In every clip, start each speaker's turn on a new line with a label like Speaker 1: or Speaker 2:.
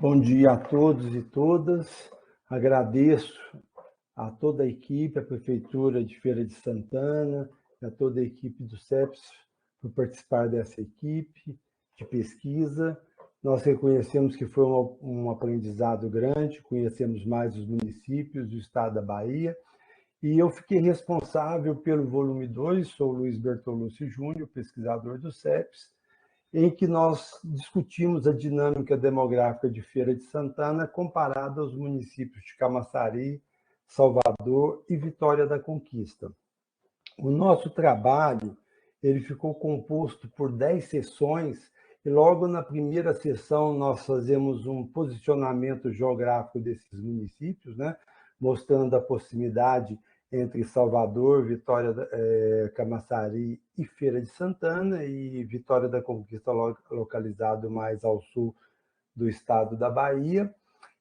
Speaker 1: Bom dia a todos e todas. Agradeço a toda a equipe, a Prefeitura de Feira de Santana, a toda a equipe do CEPS por participar dessa equipe de pesquisa. Nós reconhecemos que foi um aprendizado grande, conhecemos mais os municípios do estado da Bahia, e eu fiquei responsável pelo volume 2, sou Luiz Bertolucci Júnior, pesquisador do CEPS, em que nós discutimos a dinâmica demográfica de Feira de Santana comparada aos municípios de Camaçari, Salvador e Vitória da Conquista. O nosso trabalho ele ficou composto por 10 sessões e logo na primeira sessão nós fazemos um posicionamento geográfico desses municípios, né, mostrando a proximidade entre Salvador, Vitória, Camaçari e Feira de Santana, e Vitória da Conquista localizado mais ao sul do estado da Bahia.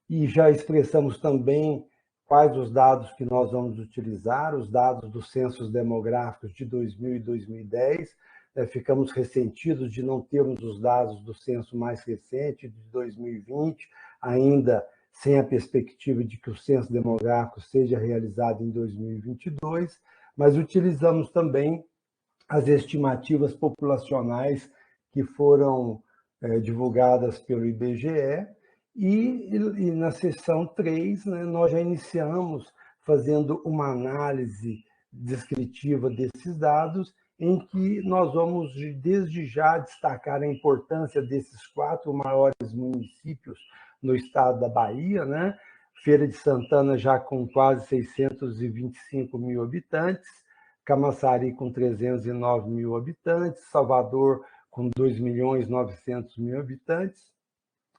Speaker 1: E já expressamos também quais os dados que nós vamos utilizar, os dados dos censos demográficos de 2000 e 2010. Ficamos ressentidos de não termos os dados do censo mais recente, de 2020, ainda sem a perspectiva de que o censo demográfico seja realizado em 2022, mas utilizamos também as estimativas populacionais que foram divulgadas pelo IBGE, e na seção 3, né, nós já iniciamos fazendo uma análise descritiva desses dados, em que nós vamos, desde já, destacar a importância desses 4 maiores municípios no estado da Bahia, né? Feira de Santana já com quase 625 mil habitantes, Camaçari com 309 mil habitantes, Salvador com 2.900.000 habitantes,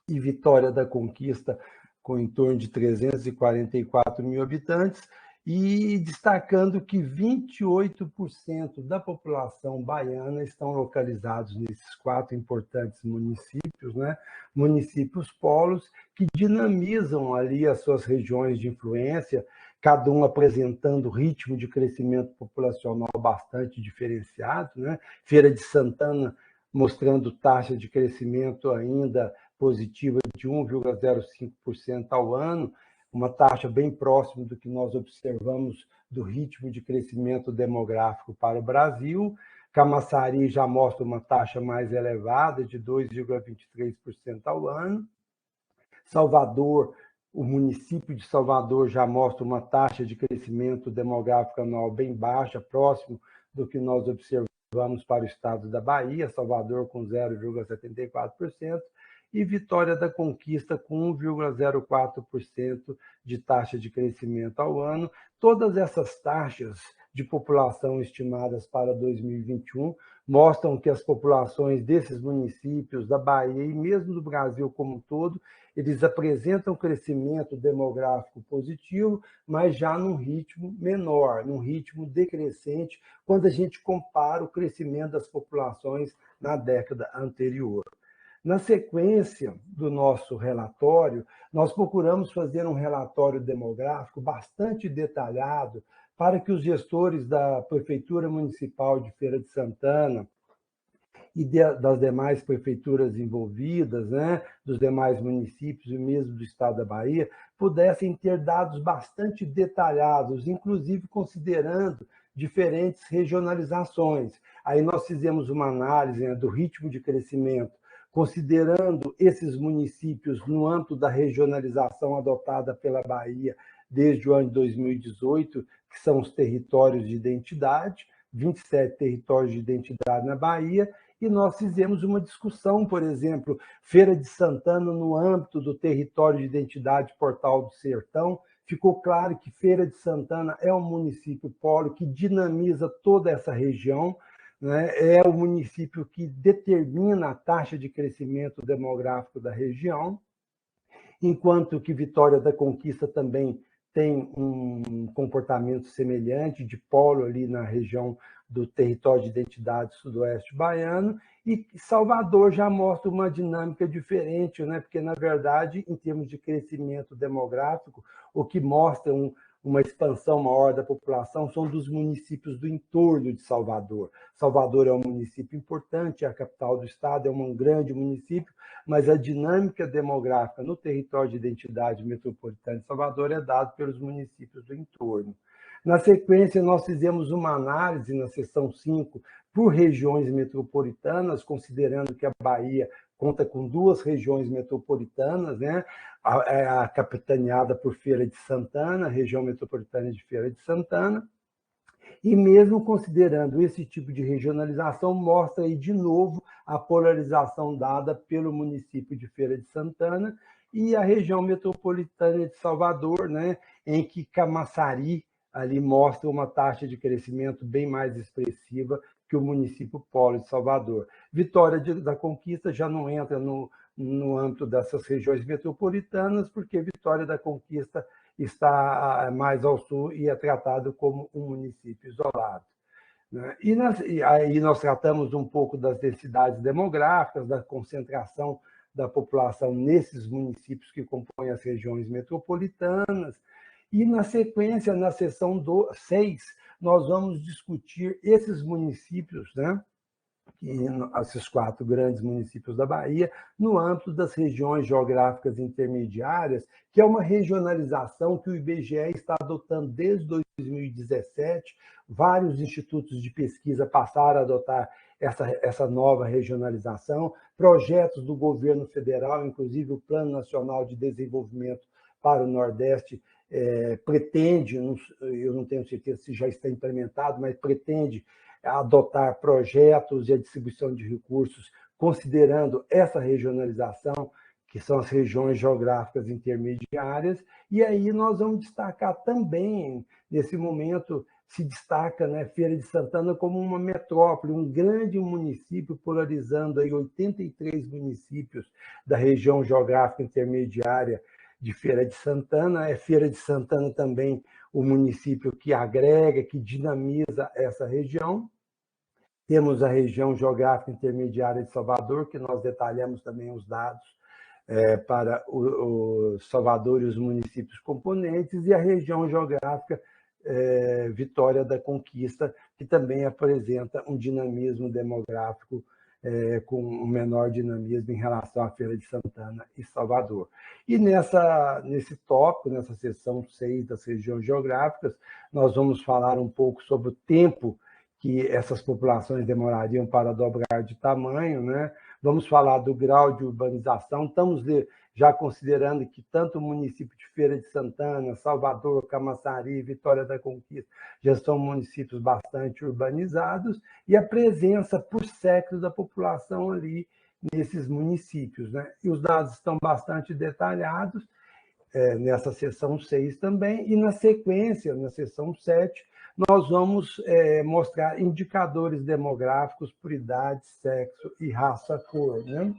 Speaker 1: e Vitória da Conquista com em torno de 344 mil habitantes, e destacando que 28% da população baiana estão localizados nesses 4 importantes municípios, né? Municípios polos que dinamizam ali as suas regiões de influência, cada um apresentando ritmo de crescimento populacional bastante diferenciado, né? Feira de Santana mostrando taxa de crescimento ainda positiva de 1,05% ao ano, uma taxa bem próxima do que nós observamos do ritmo de crescimento demográfico para o Brasil. Camaçari já mostra uma taxa mais elevada, de 2,23% ao ano. Salvador, o município de Salvador já mostra uma taxa de crescimento demográfico anual bem baixa, próximo do que nós observamos para o estado da Bahia, Salvador com 0,74%, e Vitória da Conquista com 1,04% de taxa de crescimento ao ano. Todas essas taxas de população estimadas para 2021 mostram que as populações desses municípios da Bahia e mesmo do Brasil como um todo, eles apresentam crescimento demográfico positivo, mas já num ritmo menor, num ritmo decrescente, quando a gente compara o crescimento das populações na década anterior. Na sequência do nosso relatório, nós procuramos fazer um relatório demográfico bastante detalhado para que os gestores da Prefeitura Municipal de Feira de Santana e das demais prefeituras envolvidas, né, dos demais municípios e mesmo do estado da Bahia, pudessem ter dados bastante detalhados, inclusive considerando diferentes regionalizações. Aí nós fizemos uma análise, né, do ritmo de crescimento, considerando esses municípios no âmbito da regionalização adotada pela Bahia desde o ano de 2018, que são os territórios de identidade, 27 territórios de identidade na Bahia, e nós fizemos uma discussão, por exemplo, Feira de Santana no âmbito do território de identidade Portal do Sertão. Ficou claro que Feira de Santana é um município polo que dinamiza toda essa região, né? É o município que determina a taxa de crescimento demográfico da região, enquanto que Vitória da Conquista também tem um comportamento semelhante de polo ali na região do território de identidade sudoeste baiano, e Salvador já mostra uma dinâmica diferente, né? Porque, na verdade, em termos de crescimento demográfico, o que mostra uma expansão maior da população são dos municípios do entorno de Salvador. Salvador é um município importante, é a capital do estado, é um grande município, mas a dinâmica demográfica no território de identidade metropolitana de Salvador é dada pelos municípios do entorno. Na sequência, nós fizemos uma análise na seção 5 por regiões metropolitanas, considerando que a Bahia conta com 2 regiões metropolitanas, né? A capitaneada por Feira de Santana, região metropolitana de Feira de Santana, e mesmo considerando esse tipo de regionalização, mostra aí de novo a polarização dada pelo município de Feira de Santana e a região metropolitana de Salvador, né? Em que Camaçari ali mostra uma taxa de crescimento bem mais expressiva que o município polo de Salvador. Vitória da Conquista já não entra no âmbito dessas regiões metropolitanas, porque Vitória da Conquista está mais ao sul e é tratado como um município isolado. E aí nós tratamos um pouco das densidades demográficas, da concentração da população nesses municípios que compõem as regiões metropolitanas, e, na sequência, na seção 6, nós vamos discutir esses municípios, né? Esses 4 grandes municípios da Bahia, no âmbito das regiões geográficas intermediárias, que é uma regionalização que o IBGE está adotando desde 2017. Vários institutos de pesquisa passaram a adotar essa nova regionalização, projetos do governo federal, inclusive o Plano Nacional de Desenvolvimento para o Nordeste, pretende, eu não tenho certeza se já está implementado, mas pretende adotar projetos e a distribuição de recursos considerando essa regionalização, que são as regiões geográficas intermediárias, e aí nós vamos destacar também, nesse momento, se destaca, né, Feira de Santana como uma metrópole, um grande município, polarizando aí 83 municípios da região geográfica intermediária de Feira de Santana. É Feira de Santana também o município que agrega, que dinamiza essa região. Temos a região geográfica intermediária de Salvador, que nós detalhamos também os dados para o Salvador e os municípios componentes, e a região geográfica Vitória da Conquista, que também apresenta um dinamismo demográfico com um menor dinamismo em relação à Feira de Santana e Salvador. E nesse tópico, nessa seção 6 das regiões geográficas, nós vamos falar um pouco sobre o tempo que essas populações demorariam para dobrar de tamanho, né? Vamos falar do grau de urbanização. Estamos já considerando que tanto o município de Feira de Santana, Salvador, Camaçari, Vitória da Conquista já são municípios bastante urbanizados, e a presença por sexo da população ali nesses municípios, né? E os dados estão bastante detalhados nessa seção 6 também, e na sequência, na seção 7, nós vamos mostrar indicadores demográficos por idade, sexo e raça, cor, né?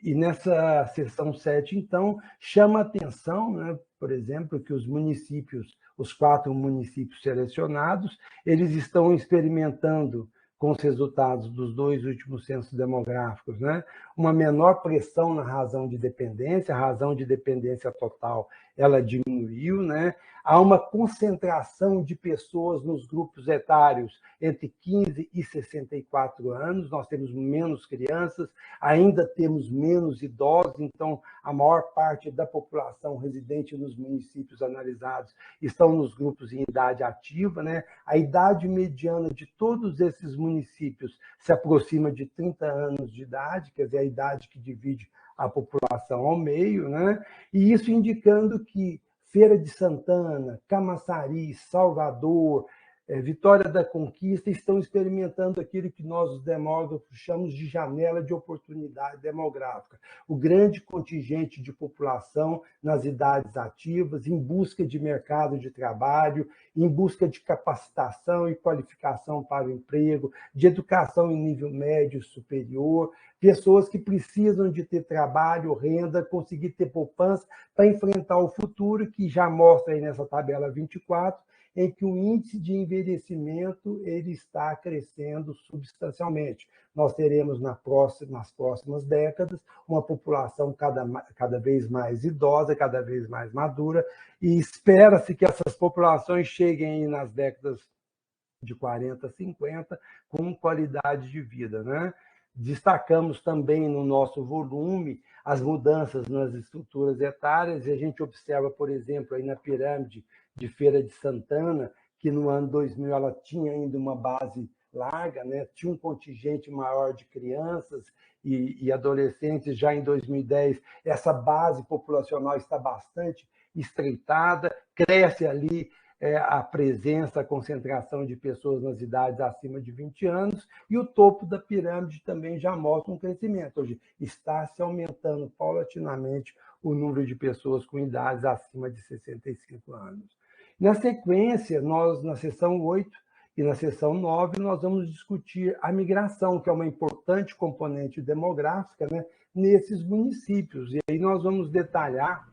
Speaker 1: E nessa seção 7, então, chama a atenção, né, por exemplo, que os municípios, os 4 municípios selecionados, eles estão experimentando, com os resultados dos 2 últimos censos demográficos, né, uma menor pressão na razão de dependência, a razão de dependência total ela diminuiu, né? Há uma concentração de pessoas nos grupos etários entre 15 e 64 anos, nós temos menos crianças, ainda temos menos idosos, então a maior parte da população residente nos municípios analisados estão nos grupos em idade ativa, né? A idade mediana de todos esses municípios se aproxima de 30 anos de idade, quer dizer, a idade que divide a população ao meio, né? E isso indicando que Feira de Santana, Camaçari, Salvador, Vitória da Conquista estão experimentando aquilo que nós, os demógrafos, chamamos de janela de oportunidade demográfica. O grande contingente de população nas idades ativas, em busca de mercado de trabalho, em busca de capacitação e qualificação para o emprego, de educação em nível médio e superior, pessoas que precisam de ter trabalho, renda, conseguir ter poupança para enfrentar o futuro, que já mostra aí nessa tabela 24, em que o índice de envelhecimento ele está crescendo substancialmente. Nós teremos nas próximas décadas uma população cada vez mais idosa, cada vez mais madura, e espera-se que essas populações cheguem nas décadas de 40, 50, com qualidade de vida, né? Destacamos também no nosso volume as mudanças nas estruturas etárias, e a gente observa, por exemplo, aí na pirâmide de Feira de Santana, que no ano 2000 ela tinha ainda uma base larga, né? Tinha um contingente maior de crianças e adolescentes. Já em 2010, essa base populacional está bastante estreitada, cresce ali a presença, a concentração de pessoas nas idades acima de 20 anos, e o topo da pirâmide também já mostra um crescimento. Hoje está se aumentando paulatinamente o número de pessoas com idades acima de 65 anos. Na sequência, nós, na seção 8 e na seção 9, nós vamos discutir a migração, que é uma importante componente demográfica, né, nesses municípios. E aí nós vamos detalhar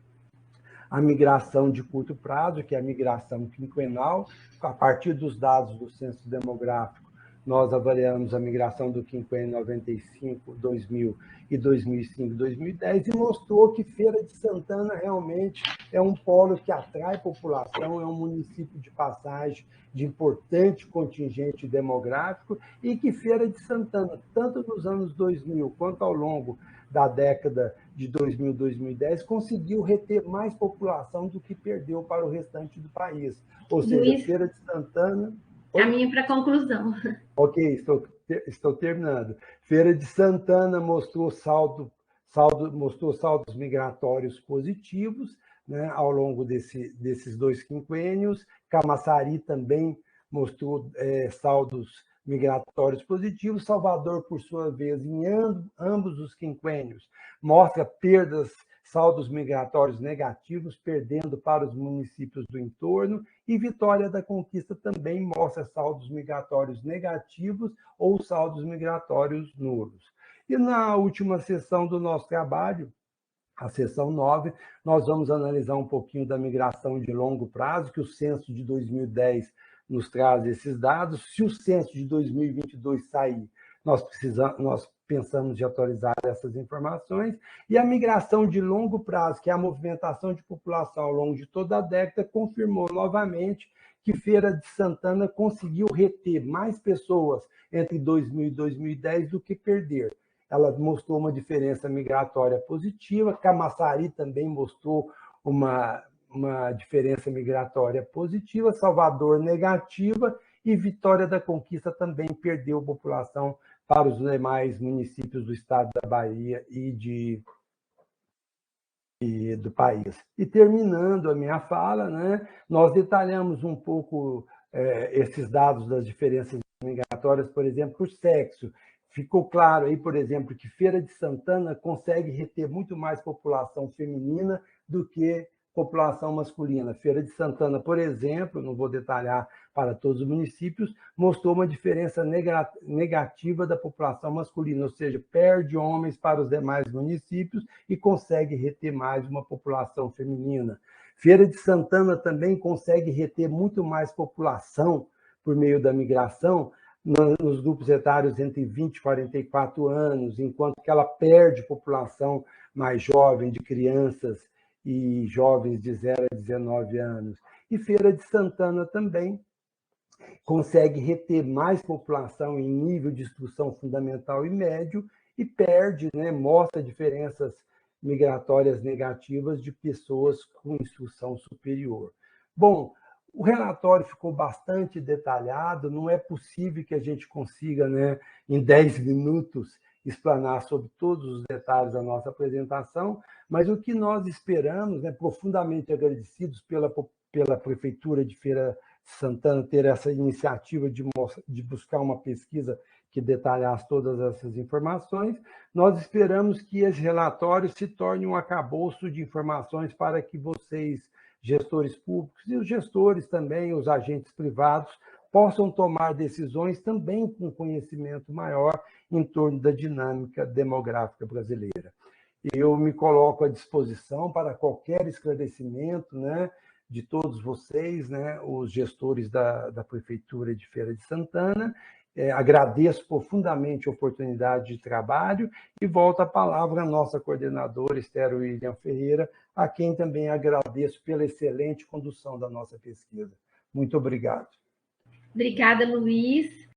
Speaker 1: a migração de curto prazo, que é a migração quinquenal. A partir dos dados do Censo Demográfico, nós avaliamos a migração do quinquênio 95, 2000 e 2005, 2010, e mostrou que Feira de Santana realmente é um polo que atrai população, é um município de passagem de importante contingente demográfico, e que Feira de Santana, tanto nos anos 2000 quanto ao longo da década de 2000, 2010, conseguiu reter mais população do que perdeu para o restante do país. Ou seja,
Speaker 2: Luiz,
Speaker 1: Feira de Santana...
Speaker 2: caminho para a conclusão.
Speaker 1: Ok, estou terminando. Feira de Santana mostrou saldos migratórios positivos, né, ao longo desses 2 quinquênios. Camaçari também mostrou saldos migratórios positivos. Salvador, por sua vez, em ambos os quinquênios, mostra saldos migratórios negativos, perdendo para os municípios do entorno, e Vitória da Conquista também mostra saldos migratórios negativos ou saldos migratórios nulos. E na última sessão do nosso trabalho, a seção 9, nós vamos analisar um pouquinho da migração de longo prazo, que o censo de 2010 nos traz esses dados. Se o censo de 2022 sair, nós pensamos de atualizar essas informações. E a migração de longo prazo, que é a movimentação de população ao longo de toda a década, confirmou novamente que Feira de Santana conseguiu reter mais pessoas entre 2000 e 2010 do que perder. Ela mostrou uma diferença migratória positiva. Camaçari também mostrou uma diferença migratória positiva. Salvador, negativa. E Vitória da Conquista também perdeu população para os demais municípios do estado da Bahia e do país. E terminando a minha fala, né, nós detalhamos um pouco esses dados das diferenças migratórias, por exemplo, por sexo. Ficou claro aí, por exemplo, que Feira de Santana consegue reter muito mais população feminina do que população masculina. Feira de Santana, por exemplo, não vou detalhar para todos os municípios, mostrou uma diferença negativa da população masculina, ou seja, perde homens para os demais municípios e consegue reter mais uma população feminina. Feira de Santana também consegue reter muito mais população por meio da migração nos grupos etários entre 20 e 44 anos, enquanto que ela perde população mais jovem, de crianças e jovens de 0 a 19 anos. E Feira de Santana também consegue reter mais população em nível de instrução fundamental e médio e perde, né, mostra diferenças migratórias negativas de pessoas com instrução superior. Bom, o relatório ficou bastante detalhado, não é possível que a gente consiga, né, em 10 minutos, explanar sobre todos os detalhes da nossa apresentação, mas o que nós esperamos, né, profundamente agradecidos pela Prefeitura de Feira de Santana ter essa iniciativa de buscar uma pesquisa que detalhasse todas essas informações, nós esperamos que esse relatório se torne um arcabouço de informações para que vocês, gestores públicos e os gestores também, os agentes privados, possam tomar decisões também com conhecimento maior em torno da dinâmica demográfica brasileira. Eu me coloco à disposição para qualquer esclarecimento, né? de todos vocês, né, os gestores da Prefeitura de Feira de Santana. Agradeço profundamente a oportunidade de trabalho e volto a palavra à nossa coordenadora, Esther William Ferreira, a quem também agradeço pela excelente condução da nossa pesquisa. Muito obrigado.
Speaker 2: Obrigada, Luiz.